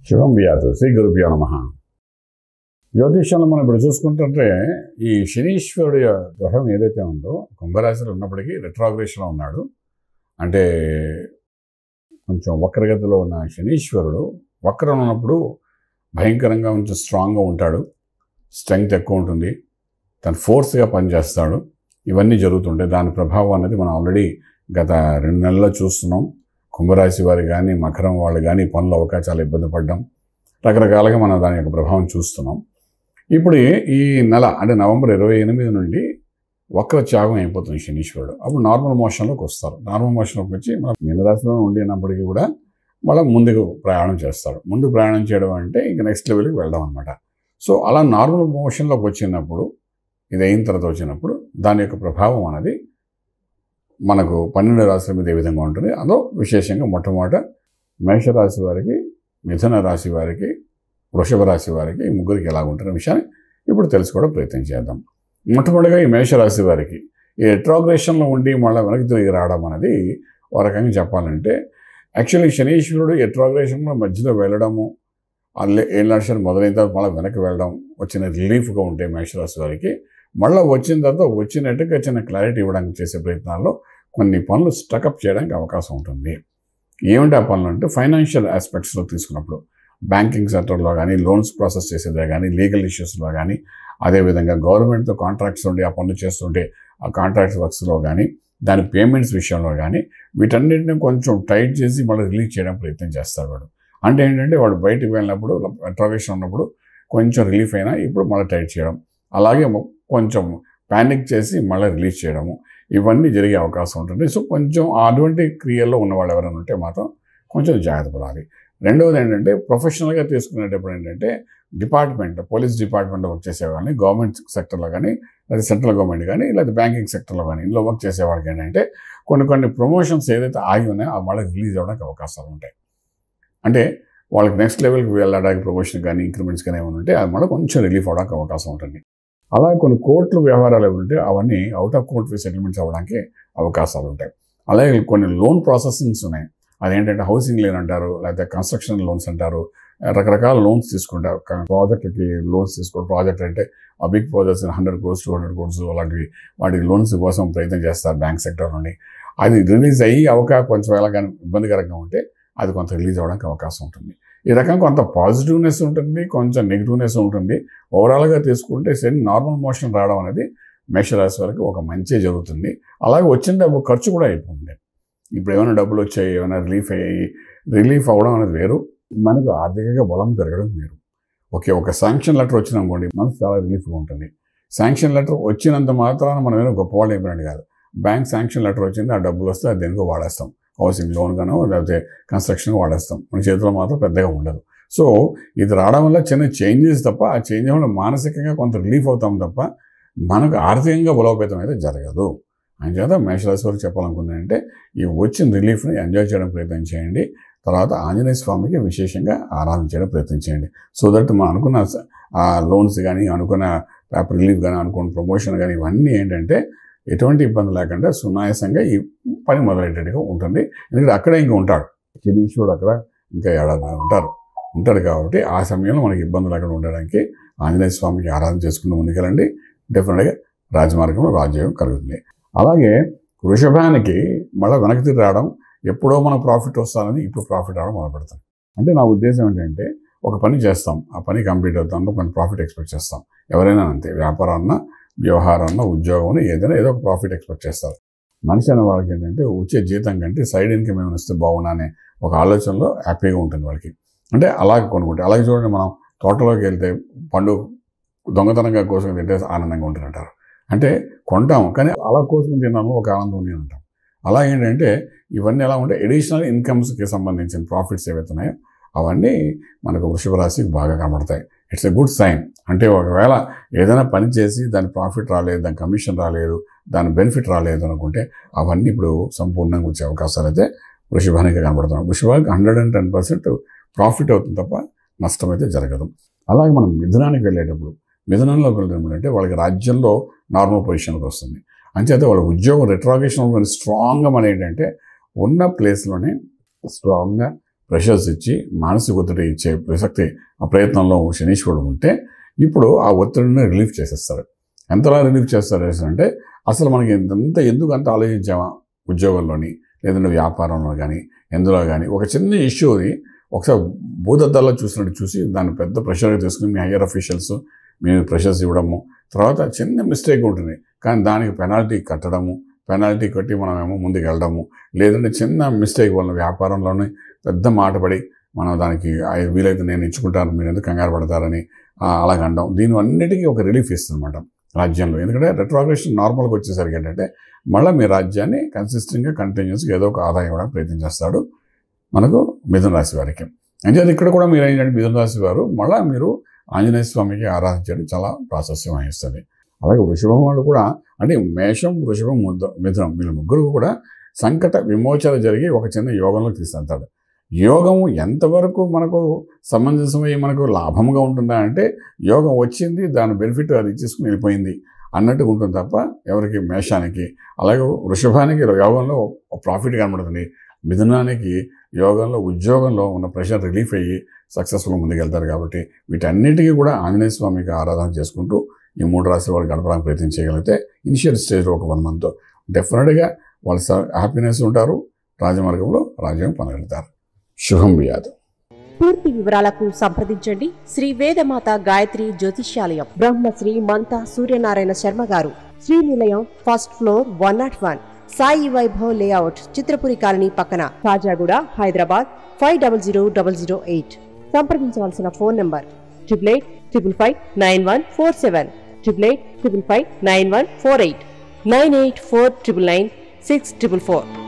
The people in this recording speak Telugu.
శివం వ్యాధు శ్రీ గురుభ్యో నమః. జ్యోతిష్యంలో మనం ఇప్పుడు చూసుకుంటుంటే ఈ శనీశ్వరుడి గ్రహం ఏదైతే ఉందో కుంభరాశిలో ఉన్నప్పటికీ రెట్రోగ్రేషన్లో ఉన్నాడు. అంటే కొంచెం వక్రగతిలో ఉన్న శనీశ్వరుడు వక్రం ఉన్నప్పుడు భయంకరంగా కొంచెం స్ట్రాంగ్గా ఉంటాడు, స్ట్రెంగ్త్ ఎక్కువ ఉంటుంది, తను ఫోర్స్గా పనిచేస్తాడు. ఇవన్నీ జరుగుతుంటాయి. దాని ప్రభావం అనేది మనం ఆల్రెడీ గత 2 నెలల్లో చూస్తున్నాం. కుంభరాశి వారు కానీ మకరం వాళ్ళు కానీ పనులు అవ్వక చాలా ఇబ్బంది పడ్డాం. రకరకాలుగా మనం దాని యొక్క ప్రభావం చూస్తున్నాం. ఇప్పుడు ఈ నెల అంటే నవంబర్ 28 నుండి వక్ర త్యాగం అయిపోతుంది శనీశ్వరుడు. అప్పుడు నార్మల్ మోషన్లోకి వస్తారు. నార్మల్ మోషన్లోకి వచ్చి మన మీనరాశిలో ఉండినప్పటికీ కూడా మళ్ళీ ముందుకు ప్రయాణం చేస్తాడు. ముందుకు ప్రయాణం చేయడం అంటే ఇంక నెక్స్ట్ లెవెల్కి వెళ్ళడం అనమాట. సో అలా నార్మల్ మోషన్లోకి వచ్చినప్పుడు, ఇది అయిన తర్వాత వచ్చినప్పుడు దాని యొక్క ప్రభావం అనేది మనకు 12 రాశుల మీద ఏ విధంగా ఉంటుంది. అదో విశేషంగా మొట్టమొదట మేషరాశి వారికి, మిథున రాశి వారికి, వృషభ రాశి వారికి, ఈ ముగ్గురికి ఎలా ఉంటున్న విషయాన్ని ఇప్పుడు తెలుసుకోవడం ప్రయత్నం చేద్దాం. మొట్టమొదటిగా ఈ మేషరాశి వారికి ఈ రెట్రోగ్రేషన్లో ఉండి మళ్ళీ వెనక్కి తిరిగి రావడం అనేది ఒక రకంగా చెప్పాలంటే, యాక్చువల్లీ శనీశ్వరుడు రెట్రోగ్రేషన్లో మధ్యలో వెళ్ళడము, ఏళ్ళ నడిచిన మొదలైన తర్వాత మళ్ళీ వెనక్కి వెళ్ళడం వచ్చిన రిలీఫ్గా ఉంటే మేషరాశి వారికి, మళ్ళీ వచ్చిన తర్వాత వచ్చినట్టుగా చిన్న క్లారిటీ ఇవ్వడానికి చేసే ప్రయత్నాల్లో కొన్ని పనులు స్టకప్ చేయడానికి అవకాశం ఉంటుంది. ఏమిటి ఆ పనులు అంటే, ఫైనాన్షియల్ ఆస్పెక్ట్స్లో తీసుకున్నప్పుడు బ్యాంకింగ్ సెక్టర్లో కానీ, లోన్స్ ప్రాసెస్ చేసేదే కానీ, లీగల్ ఇష్యూస్లో కానీ, అదేవిధంగా గవర్నమెంట్తో కాంట్రాక్ట్స్ ఉండి ఆ పనులు చేస్తుంటే ఆ కాంట్రాక్ట్స్ వర్క్స్లో కానీ, దాని పేమెంట్స్ విషయంలో కానీ, వీటన్నిటిని కొంచెం టైట్ చేసి మళ్ళీ రిలీజ్ చేయడం ప్రయత్నం చేస్తాడు వాడు. అంటే ఏంటంటే వాడు బయటకు వెళ్ళినప్పుడు రెట్రోగ్రేషన్ ఉన్నప్పుడు కొంచెం రిలీఫ్ అయినా ఇప్పుడు మళ్ళీ టైట్ చేయడం, అలాగే కొంచెం ప్యానిక్ చేసి మళ్ళీ రిలీజ్ చేయడము, ఇవన్నీ జరిగే అవకాశం ఉంటుంది. సో కొంచెం అటువంటి క్రియల్లో ఉన్నవాళ్ళు ఎవరైనా ఉంటే మాత్రం కొంచెం జాగ్రత్త పడాలి. రెండవది ఏంటంటే, ప్రొఫెషనల్గా తీసుకునేటప్పుడు ఏంటంటే డిపార్ట్మెంట్, పోలీస్ డిపార్ట్మెంట్లో వర్క్ చేసేవాళ్ళని, గవర్నమెంట్ సెక్టర్లో కానీ, లేదా సెంట్రల్ గవర్నమెంట్ కానీ, లేదా బ్యాంకింగ్ సెక్టర్లో కానీ ఇందులో వర్క్ చేసేవాళ్ళకి ఏంటంటే కొన్ని ప్రమోషన్స్ ఏదైతే ఆగి ఉన్నాయో అవి మళ్ళీ రిలీజ్ అవ్వడానికి అవకాశాలు ఉంటాయి. అంటే వాళ్ళకి నెక్స్ట్ లెవెల్కి వెళ్ళడానికి ప్రమోషన్ కానీ, ఇంక్రిమెంట్స్ కానీ ఏమైనా ఉంటే అది మళ్ళీ కొంచెం రిలీఫ్ అవ్వడానికి అవకాశం ఉంటుంది. అలాగే కొన్ని కోర్టులు వ్యవహారాలు ఏమి ఉంటే అవన్నీ అవుట్ ఆఫ్ కోర్ట్ సెటిల్మెంట్స్ అవ్వడానికి అవకాశాలు ఉంటాయి. అలాగే కొన్ని లోన్ ప్రాసెసింగ్స్ ఉన్నాయి. అదేంటంటే హౌసింగ్ లోన్ అంటారు, లేకపోతే కన్స్ట్రక్షన్ లోన్స్ అంటారు, రకరకాల లోన్స్ తీసుకుంటారు. ప్రాజెక్ట్కి లోన్స్ తీసుకోవడం, ప్రాజెక్ట్ అంటే ఆ బిగ్ ప్రాజెక్ట్స్ 100 crores 200 crores అలాంటివి, వాటికి లోన్స్ కోసం ప్రయత్నం చేస్తారు బ్యాంక్ సెక్టర్ నుండి. అది రిలీజ్ అయ్యి కొంచెం కానీ ఇబ్బందికరంగా ఉంటే అది కొంత రిలీజ్ అవ్వడానికి అవకాశం ఉంటుంది. ఈ రకంగా కొంత పాజిటివ్నెస్ ఉంటుంది, కొంచెం నెగిటివ్నెస్ ఉంటుంది. ఓవరాల్గా తీసుకుంటే శని నార్మల్ మోషన్ రావడం అనేది మేషరాశి వరకు ఒక మంచి జరుగుతుంది. అలాగే వచ్చిన డబ్బు ఖర్చు కూడా అయిపోతుంది. ఇప్పుడు ఏమైనా డబ్బులు వచ్చాయి, ఏమైనా రిలీఫ్ అవ్వడం అనేది వేరు, మనకు ఆర్థికంగా బలం పెరగడం వేరు. ఒక శాంక్షన్ లెటర్ వచ్చిందనుకోండి, మనకు చాలా రిలీఫ్గా ఉంటుంది. శాంక్షన్ లెటర్ వచ్చినంత మాత్రాన మనం ఏమైనా గొప్పవాళ్ళు అయిపోయినట్టు కాదు. బ్యాంక్ శాంక్షన్ లెటర్ వచ్చింది, ఆ డబ్బులు వస్తే అది దేనికో వాడేస్తాం. హౌసింగ్ లోన్ గానో లేకపోతే కన్స్ట్రక్షన్గా వాడేస్తాం. మన చేతిలో మాత్రం పెద్దగా ఉండదు. సో ఇది రావడం వల్ల చిన్న చేంజెస్ తప్ప, ఆ చేంజ్ వల్ల మానసికంగా కొంత రిలీఫ్ అవుతాం తప్ప మనకు ఆర్థికంగా బలోపేతం అయితే జరగదు. అంచేత మేషరాశి వారికి చెప్పాలనుకుంది అంటే, ఈ వచ్చిన రిలీఫ్ని ఎంజాయ్ చేయడం ప్రయత్నం చేయండి. తర్వాత ఆంజనేయ స్వామికి విశేషంగా ఆరాధన చేయడం ప్రయత్నం చేయండి. సో దట్ మనం అనుకున్న లోన్స్ కానీ, అనుకున్న పేపర్ రిలీఫ్ కానీ, అనుకున్న ప్రమోషన్ కానీ, ఇవన్నీ ఏంటంటే ఎటువంటి ఇబ్బంది లేకుండా సునాయాసంగా ఈ పని మొదలయ్యేటట్టుగా ఉంటుంది. ఎందుకంటే అక్కడే ఇంకా ఉంటాడు శనీశ్వరుడు, అక్కడ ఇంకా ఏడాది ఉంటాడు కాబట్టి ఆ సమయంలో మనకి ఇబ్బంది లేకుండా ఉండడానికి ఆంజనేయ స్వామికి ఆరాధన చేసుకుంటూ ముందుకెళ్ళండి. డెఫినెట్గా రాజమార్గంలో రాజ్యోగం కలుగుతుంది. అలాగే వృషభానికి మళ్ళీ వెనక్కి తిరిగి రావడం, ఎప్పుడో మన ప్రాఫిట్ వస్తానని ఇప్పుడు ప్రాఫిట్ రావడం మొదలు పెడతాం. అంటే నా ఉద్దేశం ఏంటంటే, ఒక పని చేస్తాం, ఆ పని కంప్లీట్ అవుతాం, కొంత ప్రాఫిట్ ఎక్స్పెక్ట్ చేస్తాం. ఎవరైనా అంతే, వ్యాపారాన్న, వ్యవహారాన్న, ఉద్యోగం ఏదైనా ఏదో ఒక ప్రాఫిట్ ఎక్స్పెక్ట్ చేస్తారు. మనిషి అనే వాళ్ళకి ఏంటంటే వచ్చే జీతం కంటే సైడ్ ఇన్కమ్ ఏమైనా వస్తే బాగున్నా అనే ఒక ఆలోచనలో హ్యాపీగా ఉంటుంది వాళ్ళకి. అంటే అలాగే కొనుక్కుంటే, అలాగే చూడండి, మనం తోటలోకి వెళ్తే పండు దొంగతనంగా కోసుకుని తింటే ఆనందంగా ఉంటుందంటారు. అంటే కొంటాం కానీ అలా కోసుకుని తిన్నాము ఒక ఆనందం ఉంది అంటాం. అలా ఏంటంటే ఇవన్నీ ఎలా ఉంటే ఎడిషనల్ ఇన్కమ్స్కి సంబంధించిన ప్రాఫిట్స్ ఏవైతే ఉన్నాయో అవన్నీ మనకు వృషభ రాశికి బాగా కనబడతాయి. It's a good sign. అంటే ఒకవేళ ఏదైనా పని చేసి దాని ప్రాఫిట్ రాలేదు, దాని కమిషన్ రాలేదు, దాని బెనిఫిట్ రాలేదు అనుకుంటే అవన్నీ ఇప్పుడు సంపూర్ణంగా వచ్చే అవకాశాలు అయితే వృషభానికి కనబడుతున్నాయి. వృషభానికి 110% ప్రాఫిట్ అవుతుంది తప్ప నష్టం అయితే జరగదు. అలాగే మనం మిథునానికి వెళ్ళేటప్పుడు, మిథునంలోకి వెళ్ళినప్పుడు అంటే వాళ్ళకి రాజ్యంలో నార్మల్ పొజిషన్కి వస్తుంది. అంచేత వాళ్ళ ఉద్యోగం రెట్రోగ్రేషన్ స్ట్రాంగ్గా మన ఏంటంటే ఉన్న ప్లేస్లోనే స్ట్రాంగ్గా ప్రెషర్స్ ఇచ్చి మానసిక ఒత్తిడి ఇచ్చే ఆ ప్రయత్నంలో శనీశ్వరుడు ఉంటే ఇప్పుడు ఆ ఒత్తిడిని రిలీఫ్ చేసేస్తారు. ఎంతలా రిలీఫ్ చేస్తారు అంటే అసలు మనకి ఎందుకు అంత ఆలోచించామా ఉద్యోగంలోని లేదంటే వ్యాపారంలో కానీ ఎందులో కానీ ఒక చిన్న ఇష్యూని ఒకసారి భూతద్దాల్లో చూసి దాన్ని పెద్ద ప్రెషర్గా తీసుకుని మీ హయ్యర్ అఫీషియల్స్ మీరు ప్రెషర్స్ ఇవ్వడము, తర్వాత చిన్న మిస్టేక్ ఉంటుంది కానీ దానికి పెనాల్టీ కట్టడము, పెనాల్టీ కట్టి మనమేమో ముందుకు వెళ్ళడము, లేదంటే చిన్న మిస్టేక్ వల్ల వ్యాపారంలోనే పెద్ద మాట పడి మనం దానికి వీలైతే నేను ఇచ్చుకుంటాను మీరు ఎందుకు కంగారు పడతారని అలాగండం, దీని అన్నిటికీ ఒక రిలీఫ్ ఇస్తుంది అన్నమాట రాజ్యంలో. ఎందుకంటే రెట్రోగ్రేషన్ నార్మల్గా వచ్చేసరికి ఏంటంటే మళ్ళీ మీ రాజ్యాన్ని కన్సిస్టెంట్గా కంటిన్యూస్గా ఏదో ఒక ఆదాయం ఇవ్వడానికి ప్రయత్నం చేస్తాడు మనకు మిథున రాశి వారికి. అంటే ఇక్కడ కూడా మీరు ఏంటంటే మిథున రాశి వారు మళ్ళీ మీరు ఆంజనేయ స్వామికి ఆరాధించడం చాలా ప్రాశస్యం వహిస్తుంది. అలాగే వృషభం వాళ్ళు కూడా అంటే మేషం, వృషభం, మిథునం వీళ్ళ ముగ్గురు కూడా సంకట విమోచన జరిగి ఒక చిన్న యోగంలో తీసుకెళ్తాడు. యోగం ఎంతవరకు మనకు సమంజసమై మనకు లాభంగా ఉంటుందా అంటే యోగం వచ్చింది దాని బెనిఫిట్ అది ఇచ్చేసుకుని వెళ్ళిపోయింది అన్నట్టుగా ఉంటుంది తప్ప ఎవరికి మేషానికి అలాగే వృషభానికి యోగంలో ప్రాఫిట్ కనబడుతుంది, మిథునానికి యోగంలో ఉద్యోగంలో ఉన్న ప్రెషర్ రిలీఫ్ అయ్యి సక్సెస్ఫుల్గా ముందుకెళ్తారు. కాబట్టి వీటన్నిటికీ కూడా ఆంజనేయ స్వామికి ఆరాధన చేసుకుంటూ ఈ 3 రాశుల వాళ్ళు గడపడానికి ప్రయత్నం చేయగలిగితే ఇనిషియల్ స్టేజ్లో ఒక 1 month డెఫినెట్గా వాళ్ళు హ్యాపీనెస్ ఉంటారు, రాజమార్గంలో రాజ్యం పొందగలుగుతారు. శుభం వ్యాధి. పూర్తి వివరాలకు సంప్రదించండి శ్రీ వేదమాత గాయత్రి జ్యోతిష్యాలయం, బ్రహ్మశ్రీ మంతా సూర్యనారాయణ శర్మ గారు, Srinilayam, first floor, 101, Sai Vaibhav layout, Chitrapuri colony పక్కన, కాజాగూడ, హైదరాబాద్ 500008. సంప్రదించవలసిన ఫోన్ నంబర్ 8855559147, 8855559148, 9849996644.